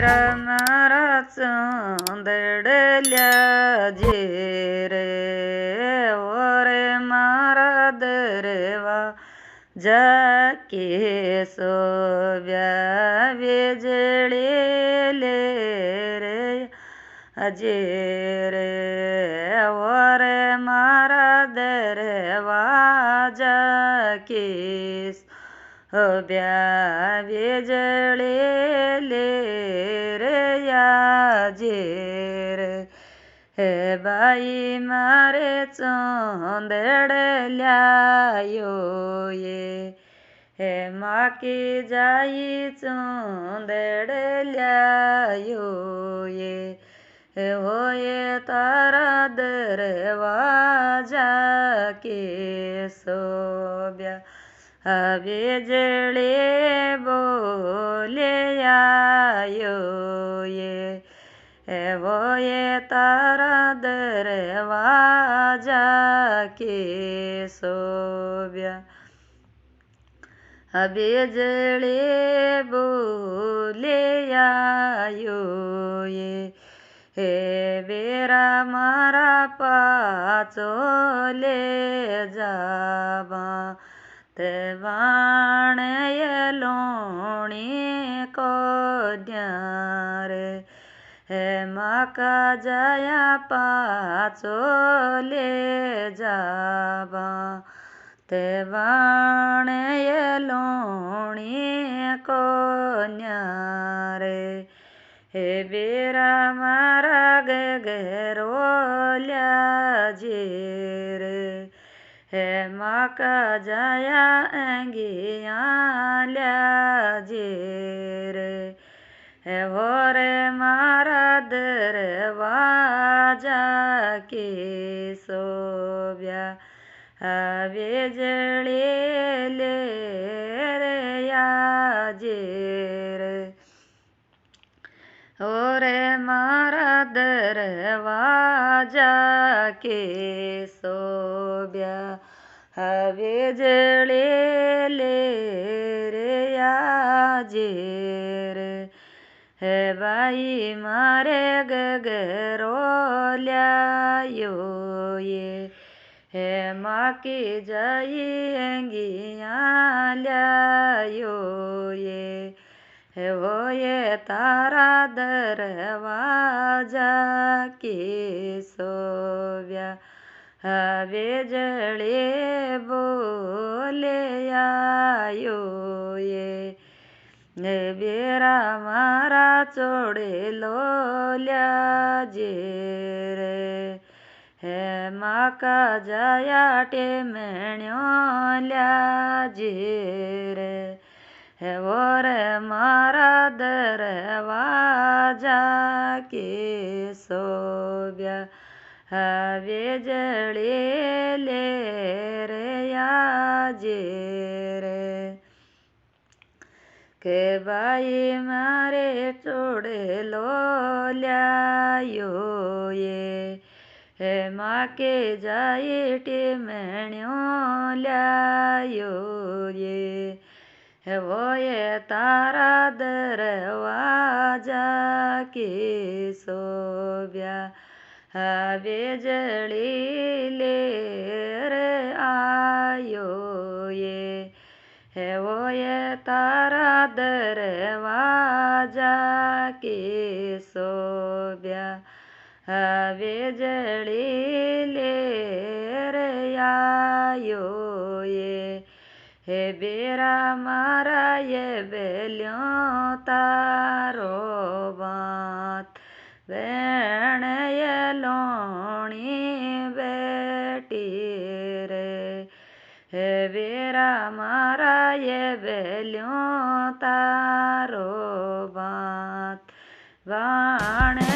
વેરા મારા ચંદડલ્યા જે રે ઓરે મારા દરવા જાકે સોવ્યા વીજળી લે રે આજે રે ઓરે મારા દરવા કેસ અભ્યા વીજળી લે રે આજે રે હે બાઈ મારે ચંદડલ્યાયો એ હે માકી જાય ચંદડલ્યાયો એ હોય તારા દરવાજા કે સોબ્યા વીજળી બોલે આયો એ હોય તારા દરવાજા કે સોબ્યા વીજળી બોલે આયો હે વેરા મારા પાછો લે જાવા તે વાણે લોણી કોડ્યા રે હે માકા જયા પાછો લે જાવા તે વાણે લોણી કોન્યા રે હે વેરા મારા ગગરોલ્યા જે રે હે માકા જયા અંગિયા લ્યા જે રે હે હોરે મારા દરવાજા કે સોવ્યા વીજળી લે રે આજે રે ઓરે મારા દરવાજા કે સોબ્યા વીજળી લે રે આજે રે હે બાઈ મારે ગગરોલ્યાયો હે માકી જઈ અંગિયા લ્યાયો હે હોય તારા દરવાજા કે સોવ્યા વીજળી બોલે આયો હે વેરા મારા ચોડેલો લ્યાજે રે હે માકા જયા ટેમણ્યો લ્યાજે રે હે ઓરે મારા દરવાજા કે સોવ્યા વીજળી લે રે આજે રે કે બાઈ મારે ચોડેલો લ્યાયો હે માકે જાય ટીમણ્યો લ્યાયો હે હોય તારા દરવાજા કે સોવ્યા વીજળી લે રે આયો હે હોય તારા દરવાજા કે સોવ્યા વીજળી લે રે આયો હે બેરા મારા બેલ્યો તારો વાત વેણ લોણી બેટી રે હે વેરા મારા બેલ્યો તારો વાત વાણ